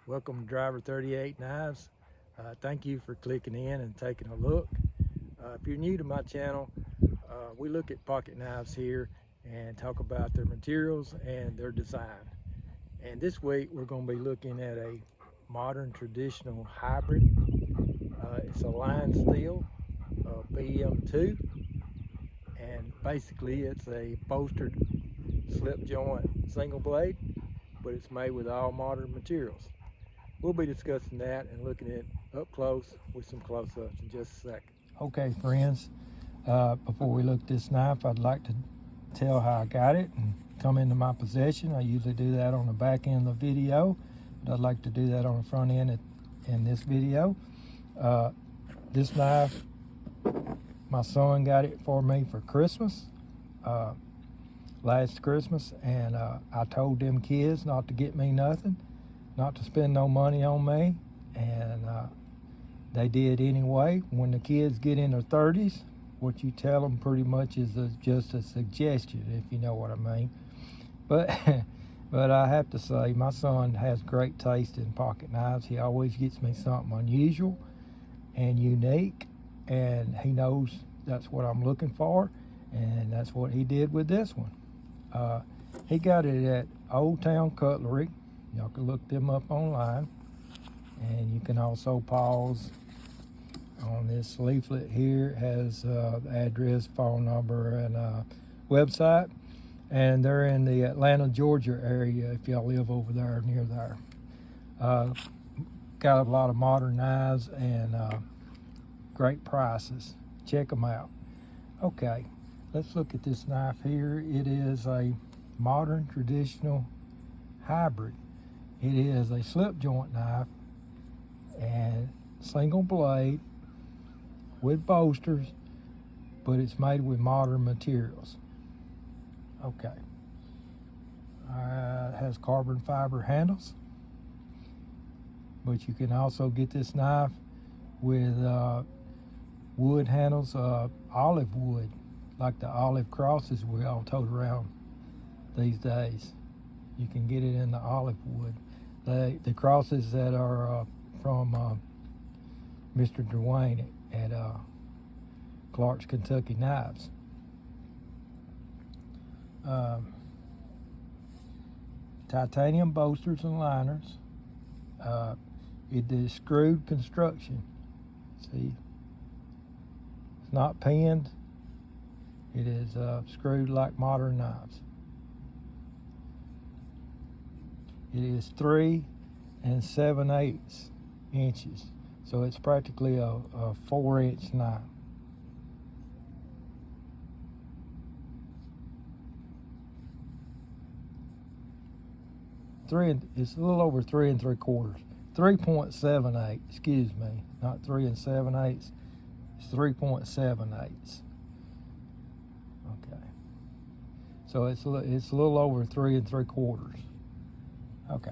Welcome to Driver 38 Knives. Thank you for clicking in and taking a look. If you're new to my channel, we look at pocket knives here and talk about their materials and their design. And this week we're going to be looking at a modern traditional hybrid. It's a Lionsteel BM2, and basically it's a bolstered slip joint single blade, but it's made with all modern materials. We'll be discussing that and looking at up close with some close-ups in just a second. Okay, friends, before we look at this knife, I'd like to tell how I got it and come into my possession. I usually do that on the back end of the video, but I'd like to do that on the front end in this video. This knife, my son got it for me for Christmas, last Christmas, and I told them kids not to get me nothing, not to spend no money on me, and they did anyway. When the kids get in their 30s, what you tell them pretty much is just a suggestion, if you know what I mean. But but I have to say, my son has great taste in pocket knives. He always gets me something unusual and unique, and he knows that's what I'm looking for, and that's what he did with this one. He got it at Old Town Cutlery. Y'all can look them up online, and you can also pause on this leaflet here. It has the address, phone number, and website, and they're in the Atlanta, Georgia area if y'all live over there, near there. Got a lot of modern knives and great prices. Check them out. Okay, let's look at this knife here. It is a modern traditional hybrid. It is a slip joint knife and single blade with bolsters, but it's made with modern materials. Okay. It has carbon fiber handles, but you can also get this knife with wood handles, olive wood, like the olive crosses we all tote around these days. You can get it in the olive wood. The crosses that are from Mr. Dwayne at Clark's Kentucky Knives. Titanium bolsters and liners. It is screwed construction. See, it's not pinned. It is screwed like modern knives. It is 3 7/8 inches, so it's practically a 4-inch knife. It's a little over 3 3/4, 3.78. Excuse me, not 3 7/8. It's 3.78. Okay, so it's a little over 3 3/4. Okay.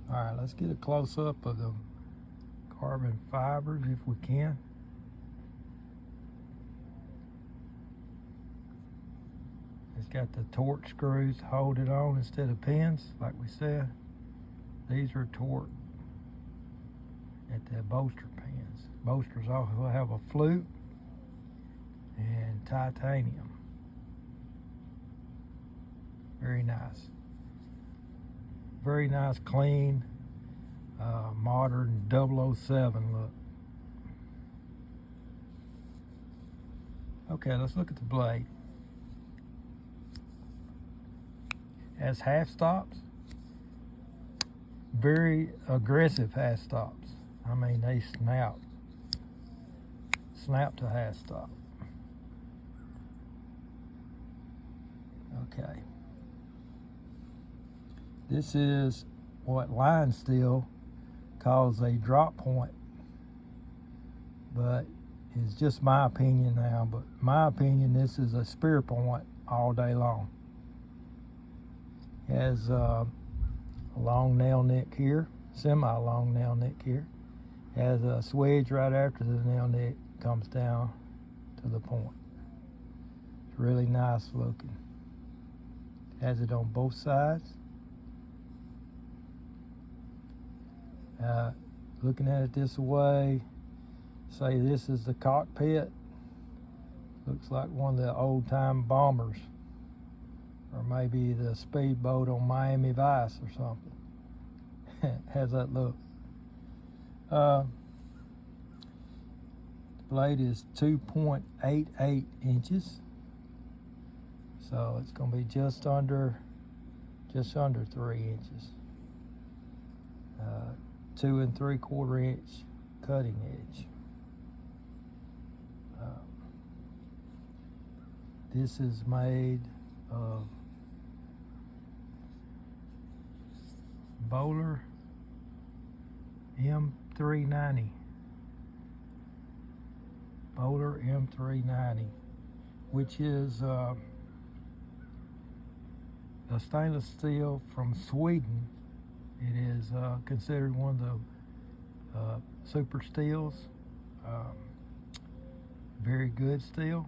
All right, let's get a close-up of the carbon fibers if we can. It's got the torque screws to hold it on instead of pins, like we said. These are torque at the bolster pins. Bolsters also have a flute and titanium. Very nice. Very nice, clean, modern 007 look. Okay, let's look at the blade. It has half stops. Very aggressive half stops. I mean, they snap to half stop. Okay. This is what Lionsteel calls a drop point, but it's just my opinion now. But my opinion, this is a spear point all day long. It has a long nail nick here, semi-long nail nick here. It has a swedge right after the nail nick comes down to the point. It's really nice looking. It has it on both sides. Looking at it this way, say this is the cockpit. Looks like one of the old-time bombers, or maybe the speedboat on Miami Vice or something. How's that look? The blade is 2.88 inches, so it's going to be just under 3 inches. 2 3/4 inch cutting edge. This is made of Bowler M390. Bowler M390, which is a stainless steel from Sweden. It is considered one of the super steels. Very good steel.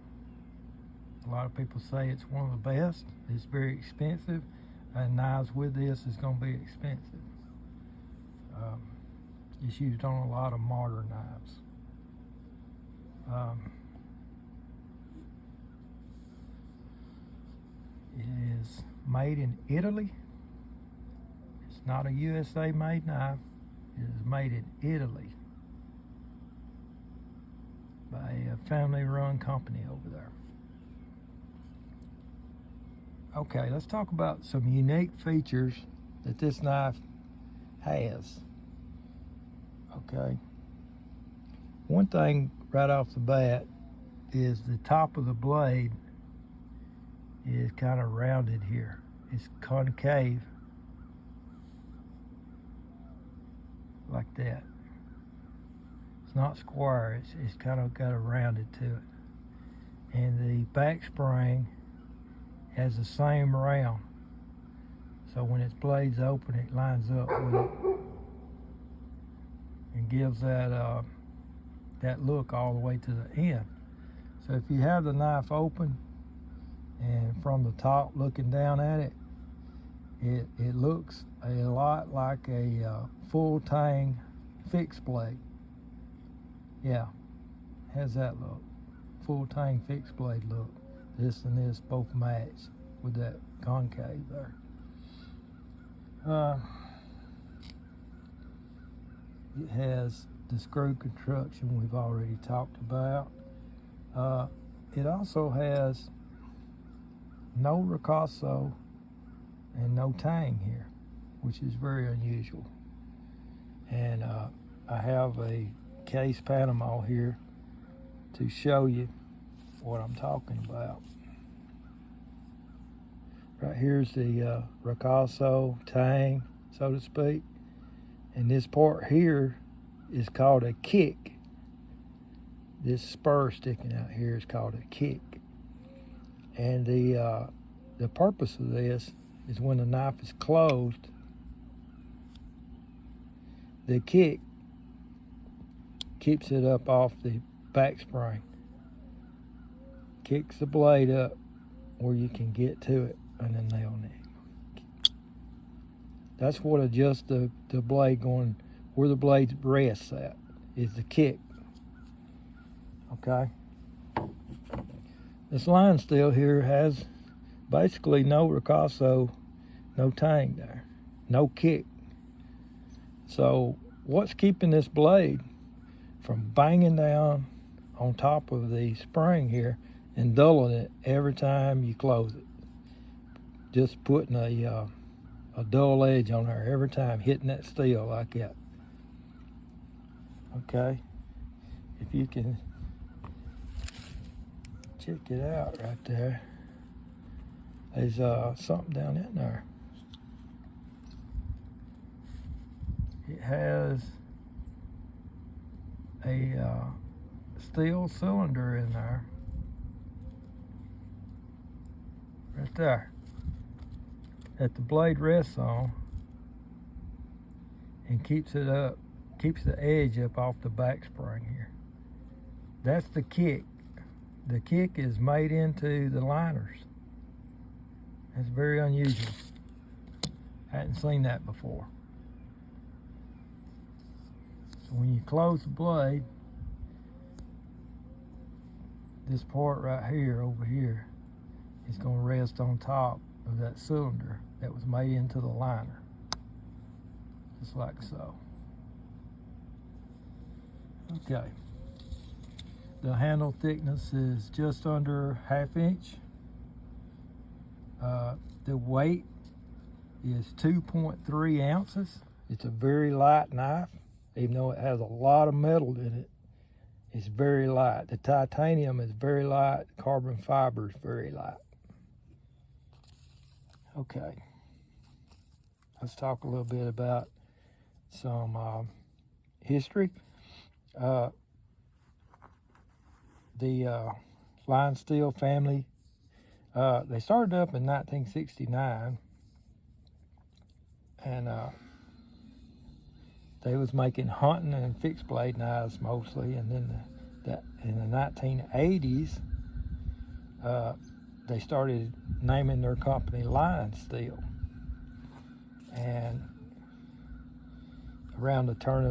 A lot of people say it's one of the best. It's very expensive, and knives with this is going to be expensive. It's used on a lot of modern knives. It is made in Italy. It's not a USA made knife. It is made in Italy by a family run company over there. Okay, let's talk about some unique features that this knife has. Okay, one thing right off the bat is the top of the blade is kind of rounded here. It's concave like that. It's not square, it's kind of got a rounded to it. And the back spring has the same round, so when its blade's open, it lines up with it and gives that that look all the way to the end. So if you have the knife open and from the top looking down at it, it looks a lot like a full tang fixed blade. Yeah, how's that look? Full tang fixed blade look. This and this both match with that concave there. It has the screw construction we've already talked about. It also has no ricasso and no tang here, which is very unusual. And I have a case Panama here to show you what I'm talking about. Right here's the ricasso, tang, so to speak. And this part here is called a kick. This spur sticking out here is called a kick. And the purpose of this is when the knife is closed, the kick keeps it up off the back spring. Kicks the blade up where you can get to it on the nail neck. That's what adjusts the blade going where the blade rests at, is the kick. Okay. This Lionsteel here has basically no ricasso, no tang there, no kick. So what's keeping this blade from banging down on top of the spring here and dulling it every time you close it? Just putting a dull edge on there every time, hitting that steel like that. Okay, if you can check it out right there, there's something down in there. It has a steel cylinder in there, right there, that the blade rests on and keeps it up, keeps the edge up off the back spring here. That's the kick. The kick is made into the liners. That's very unusual. I hadn't seen that before. when you close the blade, this part right here, over here, is going to rest on top of that cylinder that was made into the liner, just like so. Okay, the handle thickness is just under 1/2 inch. The weight is 2.3 ounces. It's a very light knife, even though it has a lot of metal in it. It's very light. The titanium is very light. Carbon fiber is very light. Okay, let's talk a little bit about some history. The Lionsteel family, they started up in 1969, and they was making hunting and fixed blade knives mostly, and then in the 1980s, they started naming their company Lionsteel. And around the turn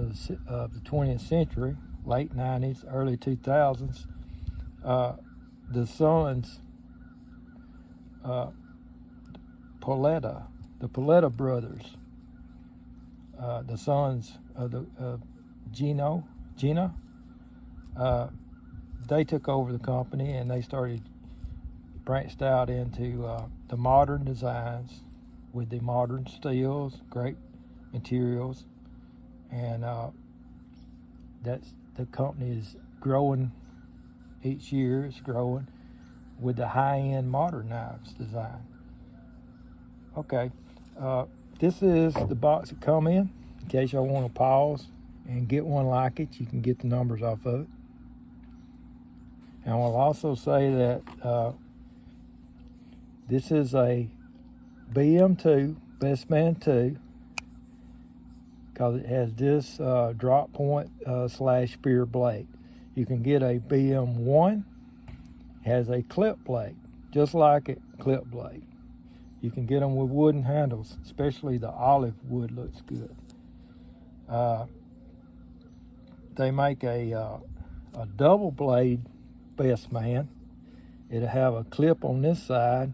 of the 20th century, late 90s, early 2000s, the sons, the Paletta brothers, the sons of Gina, they took over the company, and they started branched out into the modern designs with the modern steels, great materials, and that's the company is growing each year. It's growing with the high-end modern knives design. Okay, this is the box that come in case y'all want to pause and get one like it. You can get the numbers off of it. And I'll also say that this is a BM2, Best Man 2, because it has this drop point slash spear blade. You can get a BM1, has a clip blade, just like it, clip blade. You can get them with wooden handles, especially the olive wood looks good. They make a double blade Best Man. It'll have a clip on this side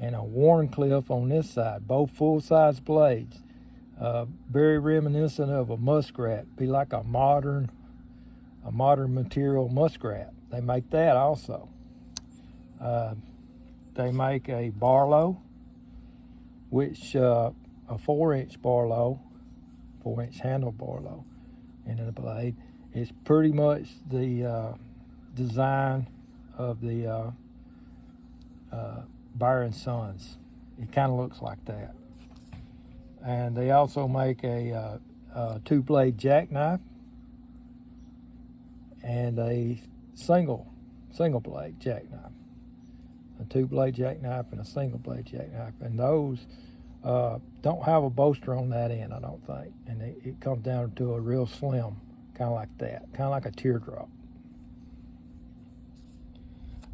and a worn clip on this side, both full-size blades. Very reminiscent of a muskrat, be like a modern material muskrat. They make that also. They make a Barlow, which a 4-inch Barlow, 4-inch handle Barlow into the blade. It's pretty much the design of the Byron Sons. It kind of looks like that. And they also make a 2-blade jackknife and a single blade jackknife. A 2-blade jackknife and a single blade jackknife. And those don't have a bolster on that end, I don't think. And it comes down to a real slim, kind of like that, kind of like a teardrop.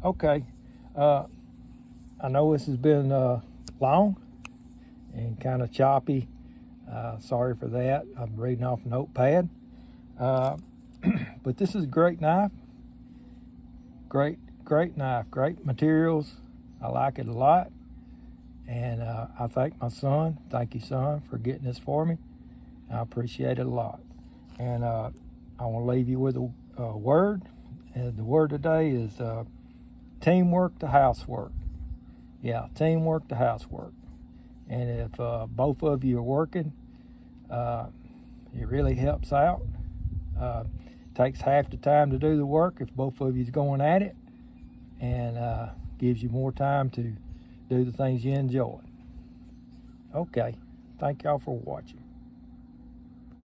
Okay, I know this has been long and kind of choppy. Sorry for that. I'm reading off a notepad. But this is a great knife. Great knife, great materials. I like it a lot. And I thank my son. Thank you, son, for getting this for me. I appreciate it a lot. And I want to leave you with a word. And the word today is teamwork to housework. Yeah, teamwork to housework. And if both of you are working, it really helps out. Takes half the time to do the work if both of you's going at it, and gives you more time to do the things you enjoy. Okay, thank y'all for watching.